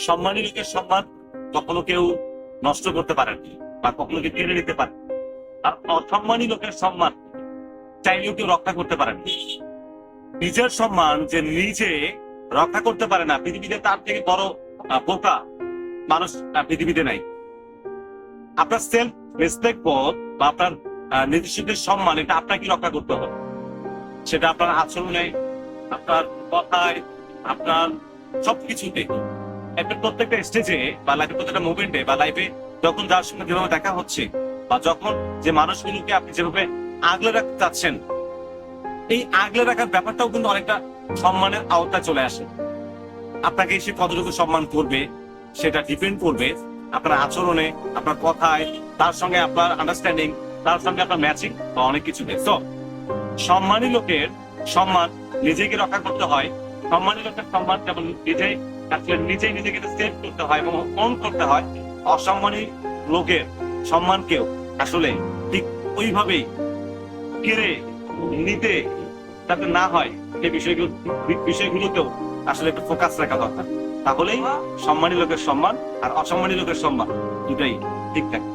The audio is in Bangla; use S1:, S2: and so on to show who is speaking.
S1: সম্মানী লোকের সম্মান কখনো কেউ নষ্ট করতে পারে না বা কখনো কেউ কেড়ে নিতে পারে, আর অসম্মানী লোকের সম্মান চাইলেও কেউ রক্ষা করতে পারে না। নিজের সম্মান যে নিজে রক্ষা করতে পারে না, পৃথিবীতে তার থেকে বড় বোকা মানুষ পৃথিবীতে নাই। আপনার সেলফ রেসপেক্ট বোধ বা আপনার নিজস্ব সম্মান, এটা আপনাকে রক্ষা করতে হবে। সেটা আপনার আচরণে, আপনার কথায়, আপনার সবকিছুতে, একটা প্রত্যেকটা স্টেজে বা লাইফের প্রত্যেকটা মুভমেন্টে বা লাইফে যখন যার সঙ্গে যেভাবে দেখা হচ্ছে বা যখন যে মানুষগুলোকে আপনি যেভাবে আগলে রাখতে চাচ্ছেন, এই আগলে রাখার ব্যাপারটাও কিন্তু অনেকটা সম্মানের আওতায় চলে আসে। আপনাকে সে কতটুকু সম্মান করবে সেটা ডিপেন্ড করবে আপনার আচরণে, আপনার কথায়, তার সঙ্গে আপনার আন্ডারস্ট্যান্ডিং, তার সঙ্গে আপনার ম্যাচিং বা অনেক কিছুতে। তো সম্মানী লোকের সম্মান নিজেকে রক্ষা করতে হয়। সম্মানী লোকের সম্মান যেমন নিজেই নিজেকে সেভ করতে হয় এবং অন করতে হয়, অসম্মানী লোকের সম্মানকেও আসলে ঠিক ওইভাবেই কেড়ে নিতে যাতে না হয় সেই বিষয়গুলোতেও আসলে একটু ফোকাস রাখা দরকার। তাহলেই সম্মানী লোকের সম্মান আর অসম্মানী লোকের সম্মান দুটাই ঠিক থাকে।